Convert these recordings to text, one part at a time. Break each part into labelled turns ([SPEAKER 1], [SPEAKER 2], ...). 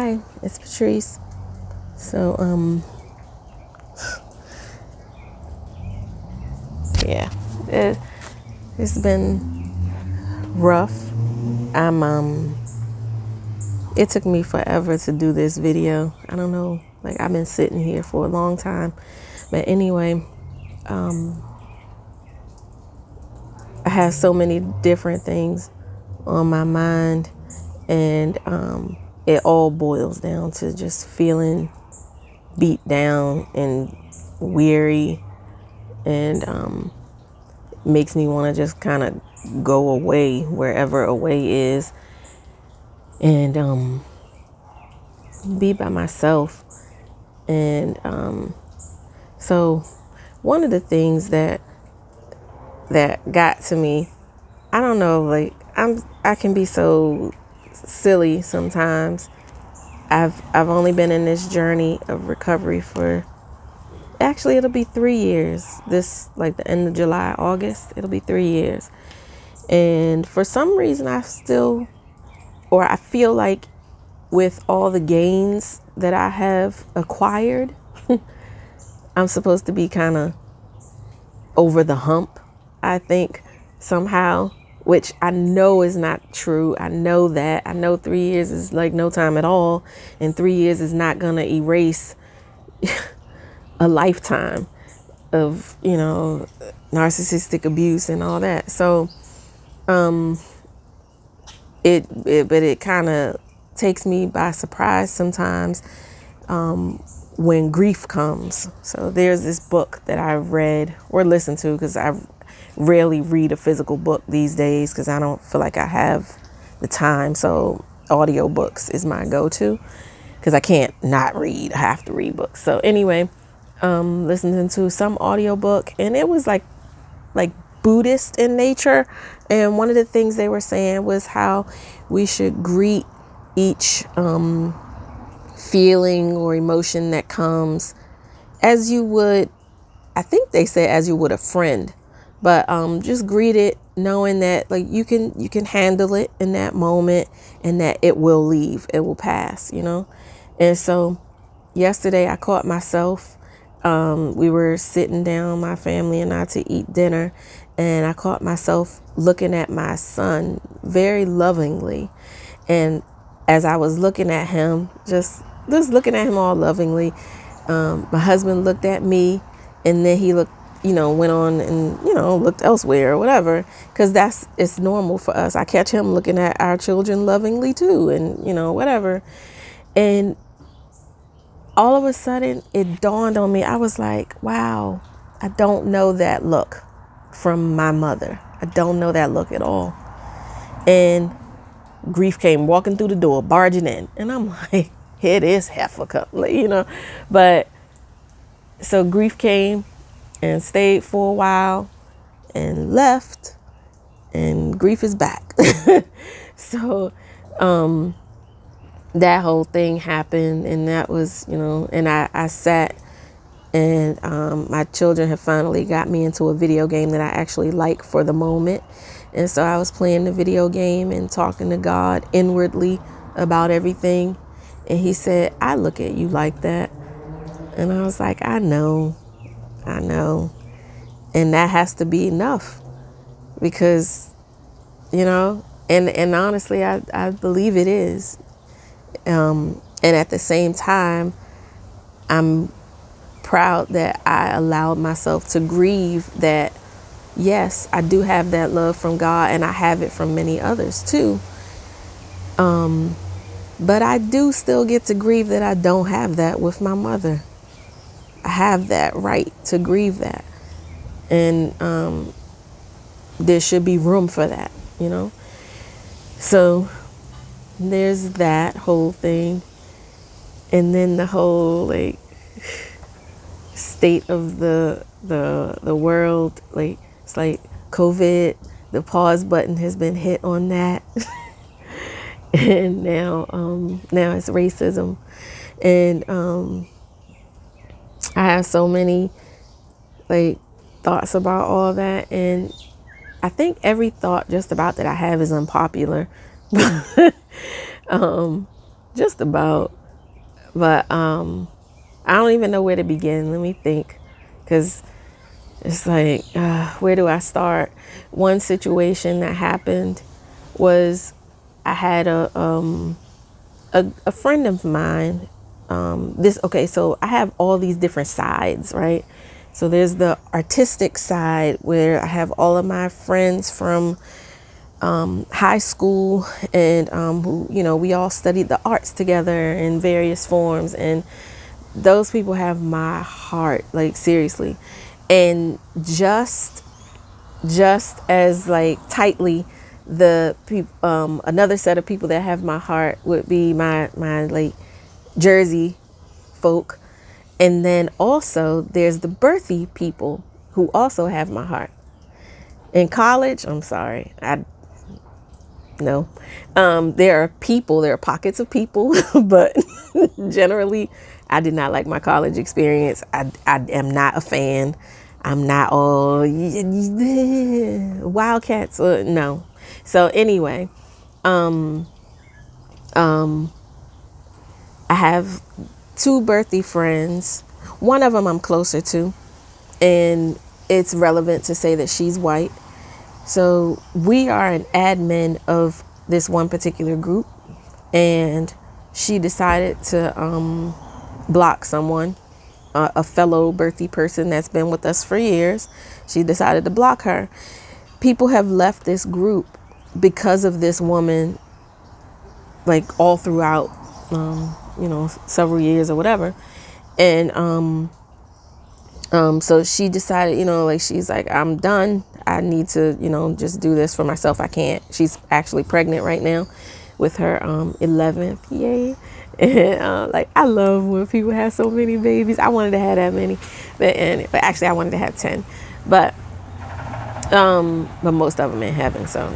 [SPEAKER 1] Hi, it's Patrice. So, yeah, it's been rough. It took me forever to do this video. I don't know, like I've been sitting here for a long time. But anyway, I have so many different things on my mind, and it all boils down to just feeling beat down and weary, and makes me want to just kind of go away, wherever away is, and be by myself. And so one of the things that got to me, I don't know, like I can be so silly sometimes. I've only been in this journey of recovery for, actually it'll be 3 years. This, like the end of July, August, it'll be 3 years. And for some reason I feel like with all the gains that I have acquired, I'm supposed to be kind of over the hump, I think, somehow, which I know is not true. I know that. I know 3 years is like no time at all, and 3 years is not going to erase a lifetime of, narcissistic abuse and all that. So, it kind of takes me by surprise sometimes, when grief comes. So there's this book that I read or listened to, because I rarely read a physical book these days because I don't feel like I have the time. So audiobooks is my go-to because I can't not read. I have to read books. So anyway, listening to some audiobook, and it was like Buddhist in nature. And one of the things they were saying was how we should greet each feeling or emotion that comes as you would, I think they said, as you would a friend, but just greet it knowing that like you can handle it in that moment, and that it will leave, it will pass, And so yesterday I caught myself, we were sitting down, my family and I, to eat dinner, and I caught myself looking at my son very lovingly. And as I was looking at him, just looking at him all lovingly, my husband looked at me, and then he looked, went on and, looked elsewhere or whatever, because it's normal for us. I catch him looking at our children lovingly too, and, whatever. And all of a sudden it dawned on me. I was like, wow, I don't know that look from my mother. I don't know that look at all. And grief came walking through the door, barging in. And I'm like, here this heifer come, But so grief came and stayed for a while and left, and grief is back. So that whole thing happened, and that was, and I sat, and my children have finally got me into a video game that I actually like for the moment. And so I was playing the video game and talking to God inwardly about everything. And he said, I look at you like that. And I was like, I know. And that has to be enough, because, and honestly, I believe it is. And at the same time, I'm proud that I allowed myself to grieve that, yes, I do have that love from God, and I have it from many others too. But I do still get to grieve that I don't have that with my mother. I have that right to grieve that. And there should be room for that, So there's that whole thing. And then the whole state of the world, it's like COVID, the pause button has been hit on that. And now it's racism. And I have so many thoughts about all that, and I think every thought just about that I have is unpopular. just about. But I don't even know where to begin. Let me think, because it's like, where do I start? One situation that happened was I had a friend of mine. So I have all these different sides, right? So there's the artistic side where I have all of my friends from high school, and who, we all studied the arts together in various forms, and those people have my heart, like seriously. And just as like tightly, another set of people that have my heart would be my like Jersey folk. And then also there's the birthy people who also have my heart. In college, I'm sorry, no. There are pockets of people, but generally, I did not like my college experience. I am not a fan. I'm not all Wildcats. No. So anyway, I have two birthday friends. One of them I'm closer to, and it's relevant to say that she's white. So we are an admin of this one particular group, and she decided to block someone, a fellow birthday person that's been with us for years. She decided to block her. People have left this group because of this woman, like all throughout, several years or whatever. And so she decided, like, she's like, I'm done. I need to, just do this for myself. I can't. She's actually pregnant right now with her 11th. Yay. And like, I love when people have so many babies. I wanted to have that many, but actually I wanted to have 10, but most of them in heaven. So,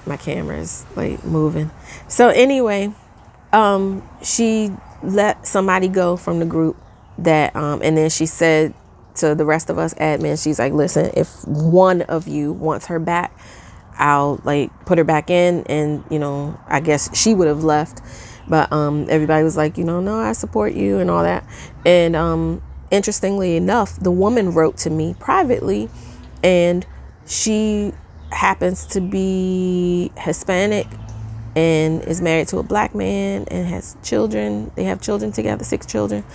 [SPEAKER 1] my camera is like moving. So anyway, she let somebody go from the group that, and then she said to the rest of us admins, she's like, listen, if one of you wants her back, I'll like put her back in. And, I guess she would have left, but, everybody was like, no, I support you and all that. And, interestingly enough, the woman wrote to me privately, and she happens to be Hispanic and is married to a black man and has children. They have children together, 6 children.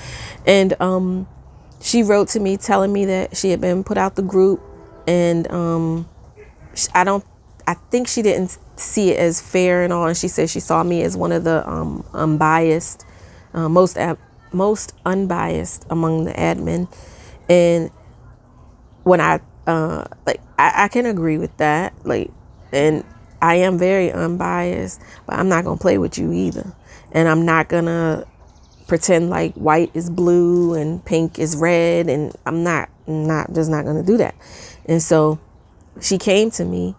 [SPEAKER 1] And she wrote to me telling me that she had been put out the group, and I think she didn't see it as fair and all. And she said she saw me as one of the unbiased, most unbiased among the admin. And when I can agree with that, like, and I am very unbiased, but I'm not gonna play with you either. And I'm not gonna pretend like white is blue and pink is red, and I'm just not gonna do that. And so she came to me,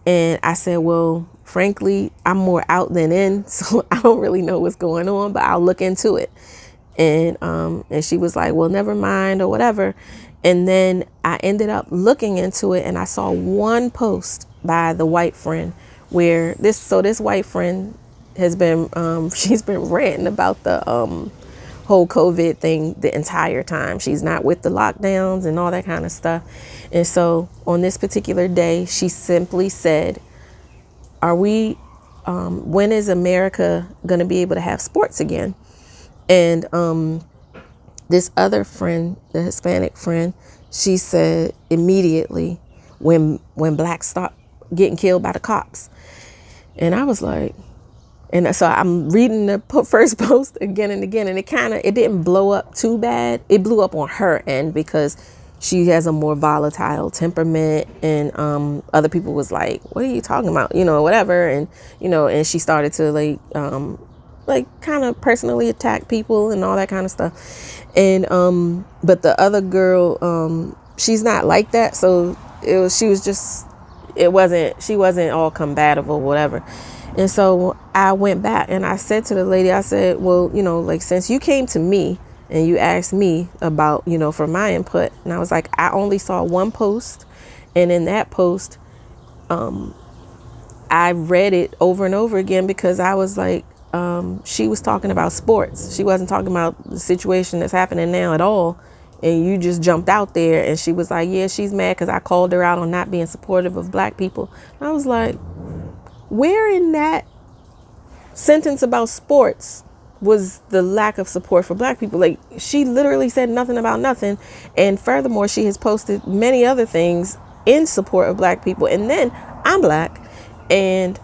[SPEAKER 1] and I said, well, frankly, I'm more out than in, so I don't really know what's going on, but I'll look into it. And she was like, well, never mind, or whatever. And then I ended up looking into it, and I saw one post by the white friend where this white friend has been, she's been ranting about the whole COVID thing the entire time. She's not with the lockdowns and all that kind of stuff. And so on this particular day, she simply said, when is America going to be able to have sports again? And this other friend, the Hispanic friend, she said immediately, when blacks stop getting killed by the cops. And I was like, and so I'm reading the first post again and again, and it didn't blow up too bad. It blew up on her end because she has a more volatile temperament, and other people was like, what are you talking about? Whatever. And, and she started to like kind of personally attack people and all that kind of stuff. And but the other girl, she's not like that. So she wasn't all combative or whatever. And so I went back and I said to the lady, I said, well, like, since you came to me and you asked me about, for my input, and I was like, I only saw one post, and in that post, I read it over and over again because I was like, she was talking about sports. She wasn't talking about the situation that's happening now at all. And you just jumped out there, and she was like, yeah, she's mad because I called her out on not being supportive of black people. And I was like, where in that sentence about sports was the lack of support for black people? Like, she literally said nothing about nothing. And furthermore, she has posted many other things in support of black people. And then I'm black, and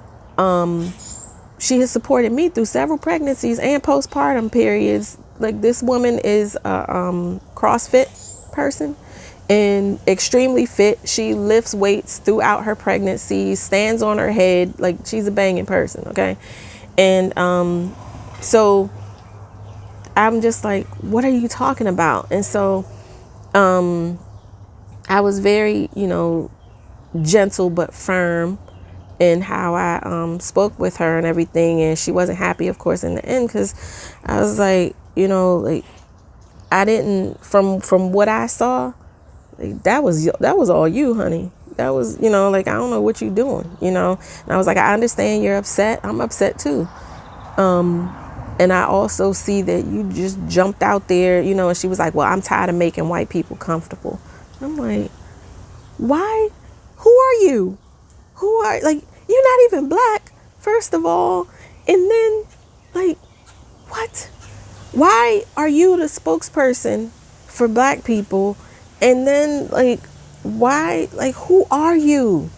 [SPEAKER 1] she has supported me through several pregnancies and postpartum periods. Like, this woman is a CrossFit person and extremely fit. She lifts weights throughout her pregnancy, stands on her head. Like, she's a banging person. Okay. And so I'm just like, what are you talking about? And so I was very, gentle but firm in how I spoke with her and everything. And she wasn't happy, of course, in the end, because I was like, like, I didn't, from what I saw, like, that was all you, honey. That was, like, I don't know what you're doing, And I was like, I understand you're upset. I'm upset too. And I also see that you just jumped out there, and she was like, well, I'm tired of making white people comfortable. I'm like, why? Who are you? Like, you're not even black, first of all. And then, like, what? Why are you the spokesperson for black people? And then, like, why? Like, who are you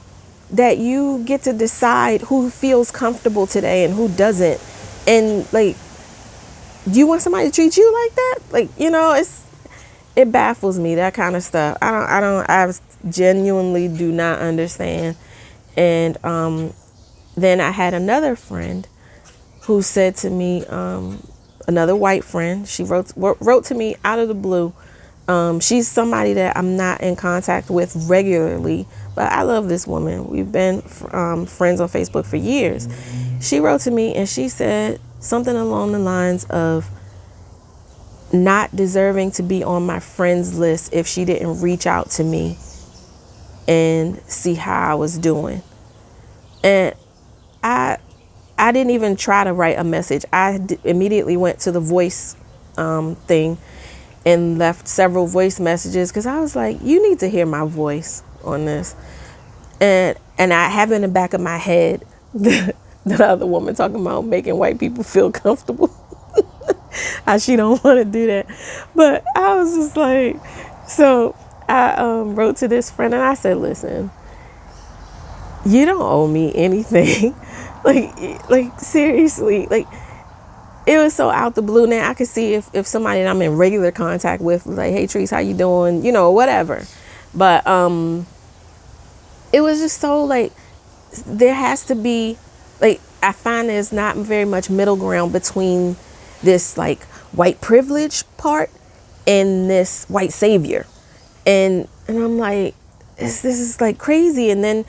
[SPEAKER 1] that you get to decide who feels comfortable today and who doesn't? And, like, do you want somebody to treat you like that? Like, it baffles me, that kind of stuff. I genuinely do not understand. And then I had another friend who said to me, another white friend, she wrote to me out of the blue. She's somebody that I'm not in contact with regularly, but I love this woman. We've been friends on Facebook for years. She wrote to me and she said something along the lines of not deserving to be on my friends list if she didn't reach out to me and see how I was doing. And I didn't even try to write a message. I immediately went to the voice thing and left several voice messages, because I was like, you need to hear my voice on this. And I have in the back of my head the other woman talking about making white people feel comfortable. How she don't want to do that. But I was just like, so I wrote to this friend and I said, listen, you don't owe me anything. like seriously, like, it was so out the blue. Now I could see if somebody that I'm in regular contact with was like, hey Trees, how you doing? Whatever. But it was just so, like, there has to be, like, I find there's not very much middle ground between this, like, white privilege part and this white savior. And I'm like, this is like crazy. And then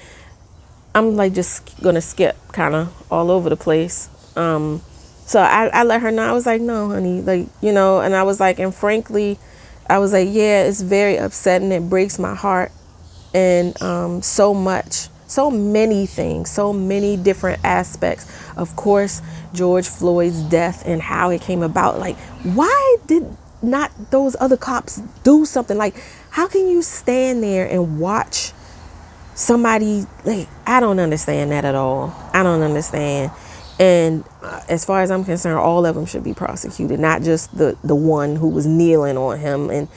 [SPEAKER 1] I'm like just gonna skip kind of all over the place. So I let her know. I was like, no, honey, like, and I was like, and frankly, I was like, yeah, it's very upsetting. It breaks my heart. And so many things, so many different aspects. Of course, George Floyd's death and how it came about. Like, why did not those other cops do something? Like, how can you stand there and watch somebody? Like, I don't understand that at all. I don't understand. And as far as I'm concerned, all of them should be prosecuted, not just the one who was kneeling on him. And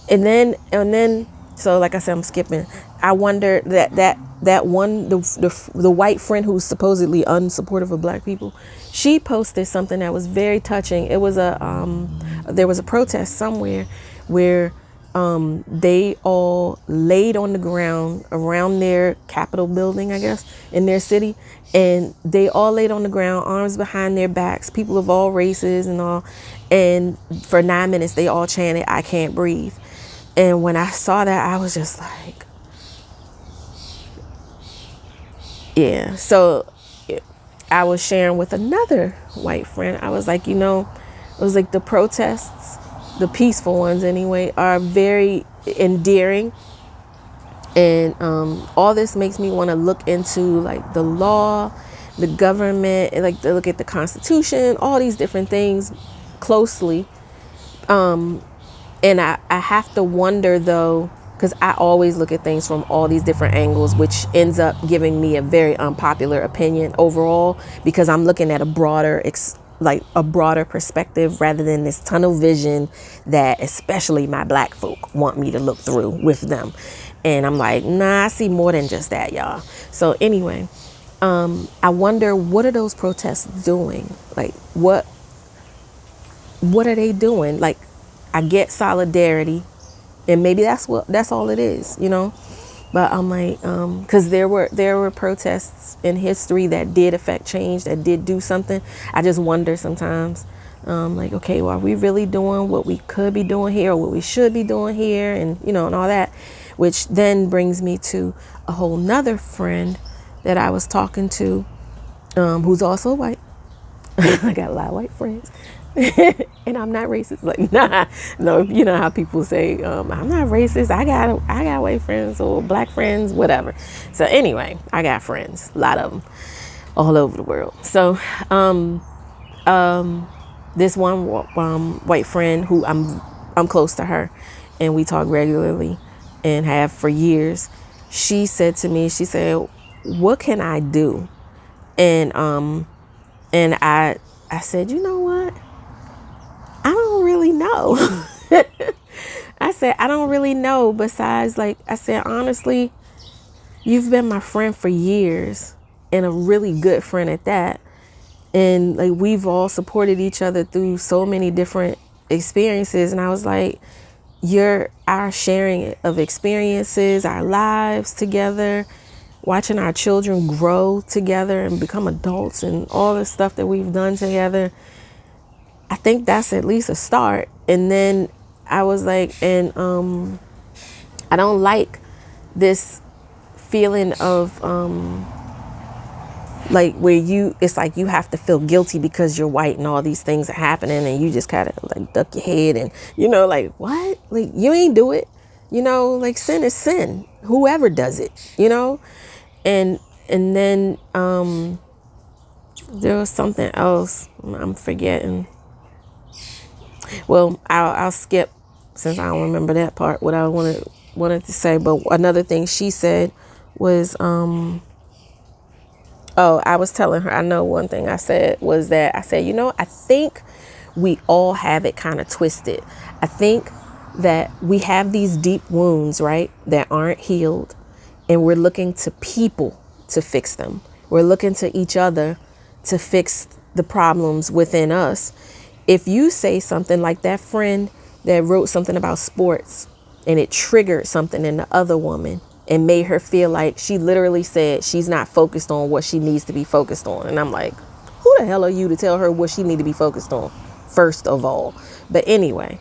[SPEAKER 1] then so, like I said, I'm skipping. I wonder that one, the white friend who's supposedly unsupportive of black people, she posted something that was very touching. It was there was a protest somewhere where they all laid on the ground around their Capitol building, I guess, in their city. And they all laid on the ground, arms behind their backs, people of all races and all. And for 9 minutes, they all chanted, "I can't breathe." And when I saw that, I was just like, yeah. So I was sharing with another white friend. I was like, it was like the protests, the peaceful ones anyway, are very endearing. And all this makes me want to look into, like, the law, the government, like to look at the Constitution, all these different things closely. And I have to wonder though, because I always look at things from all these different angles, which ends up giving me a very unpopular opinion overall, because I'm looking at a broader, like a broader perspective rather than this tunnel vision that especially my black folk want me to look through with them. And I'm like, nah, I see more than just that, y'all. So anyway, I wonder, what are those protests doing? Like, what are they doing? Like, I get solidarity, and maybe that's all it is, you know. But I'm like, because there were protests in history that did affect change, that did do something. I just wonder sometimes, like, okay, well, are we really doing what we could be doing here, or what we should be doing here, and you know, and all that, which then brings me to a whole nother friend that I was talking to, who's also white. I got a lot of white friends. And I'm not racist. Like, nah, no, you know how people say, I'm not racist. I got white friends or black friends, whatever. So anyway, I got friends, a lot of them, all over the world. So, this one white friend who I'm close to her, and we talk regularly, and have for years. She said to me, she said, "What can I do?" And I said, you know what? I don't really know. I said, I don't really know. Besides, like I said, honestly, you've been my friend for years, and a really good friend at that. And like, we've all supported each other through so many different experiences. And I was like, our sharing of experiences, our lives together, watching our children grow together and become adults, and all the stuff that we've done together, I think that's at least a start. And then I was like, and I don't like this feeling of like where it's like you have to feel guilty because you're white and all these things are happening, and you just kind of like duck your head, and you know, like, what? Like, you ain't do it, you know, like, sin is sin, whoever does it, you know. And then there was something else I'm forgetting. Well, I'll skip, since I don't remember that part, what I wanted to say. But another thing she said was, I was telling her, I know one thing I said was that I said, you know, I think we all have it kind of twisted. I think that we have these deep wounds, right, that aren't healed, and we're looking to people to fix them. We're looking to each other to fix the problems within us. If you say something like that friend that wrote something about sports, and it triggered something in the other woman and made her feel like, she literally said she's not focused on what she needs to be focused on. And I'm like, who the hell are you to tell her what she need to be focused on, first of all? But anyway,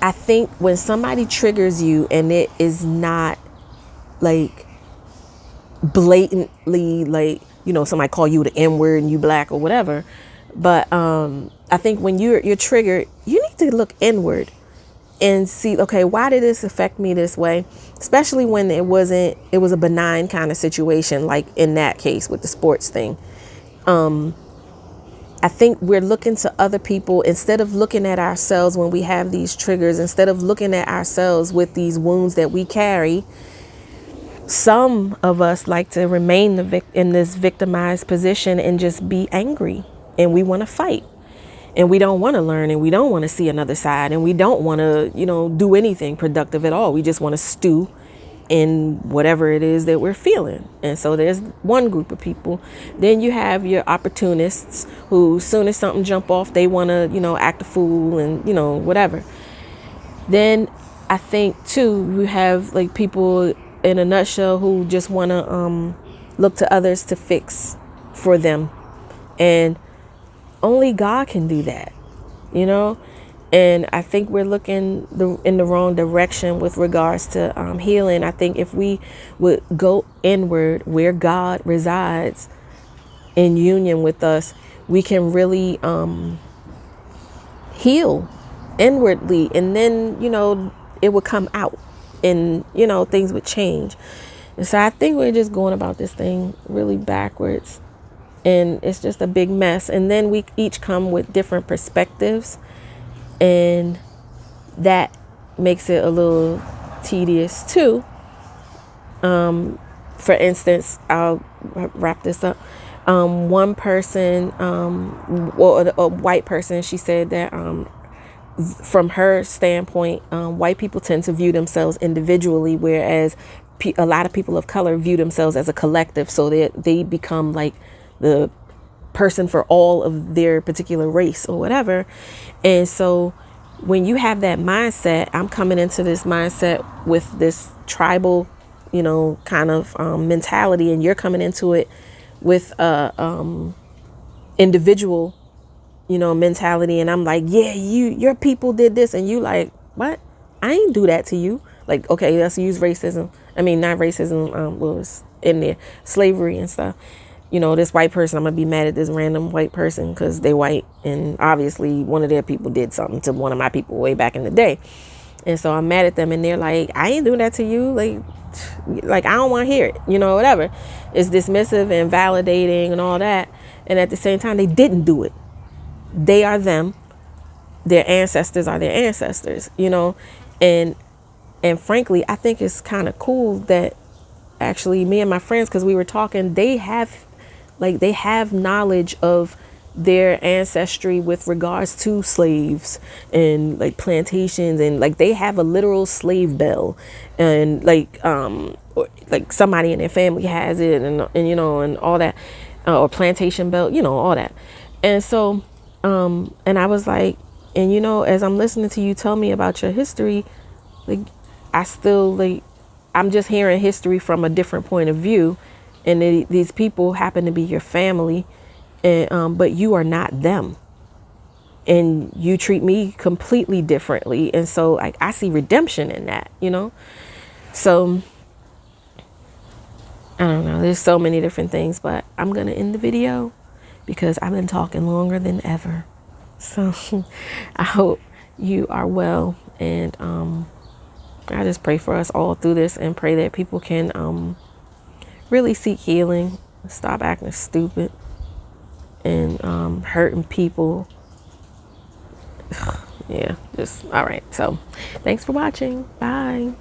[SPEAKER 1] I think when somebody triggers you and it is not like blatantly, like, you know, somebody call you the N-word and you black or whatever. But I think when you're triggered, you need to look inward and see, okay, why did this affect me this way? Especially when it was a benign kind of situation, like in that case with the sports thing. I think we're looking to other people instead of looking at ourselves when we have these triggers, instead of looking at ourselves with these wounds that we carry. Some of us like to remain in this victimized position and just be angry, and we want to fight, and we don't want to learn, and we don't want to see another side, and we don't want to, you know, do anything productive at all. We just want to stew in whatever it is that we're feeling. And so there's one group of people. Then you have your opportunists who, as soon as something jump off, they want to, you know, act a fool and, you know, whatever. Then I think too, you have like people in a nutshell who just want to look to others to fix for them. And only God can do that, you know? And I think we're looking in the wrong direction with regards to healing. I think if we would go inward where God resides in union with us, we can really heal inwardly. And then, you know, it would come out and, you know, things would change. So I think we're just going about this thing really backwards, and it's just a big mess. And then we each come with different perspectives, and that makes it a little tedious too. For instance, I'll wrap this up. One person, well, a white person, she said that from her standpoint, white people tend to view themselves individually, whereas a lot of people of color view themselves as a collective. So they become like the person for all of their particular race or whatever. And so when you have that mindset, I'm coming into this mindset with this tribal, kind of mentality, and you're coming into it with a individual, mentality. And I'm like, yeah, your people did this, and you like, what? I ain't do that to you. Like, okay, let's use racism. I mean, not racism. Was in there, slavery and stuff. This white person, I'm gonna be mad at this random white person because they white, and obviously one of their people did something to one of my people way back in the day, and so I'm mad at them, and they're like, I ain't doing that to you, like I don't want to hear it, whatever. It's dismissive and validating and all that, and at the same time, they didn't do it. They are them. Their ancestors are their ancestors, and frankly, I think it's kind of cool that actually me and my friends, because we were talking, they have knowledge of their ancestry with regards to slaves and like plantations, and like they have a literal slave bell, and or, like somebody in their family has it, and and all that, or plantation belt, all that. And so and I was like, and as I'm listening to you tell me about your history, like I still I'm just hearing history from a different point of view, and these people happen to be your family, and but you are not them, and you treat me completely differently, and so I see redemption in that, So I don't know. There's so many different things, but I'm gonna end the video because I've been talking longer than ever. So I hope you are well, and I just pray for us all through this, and pray that people can really seek healing, stop acting stupid, and hurting people. Yeah, just all right. So thanks for watching. Bye.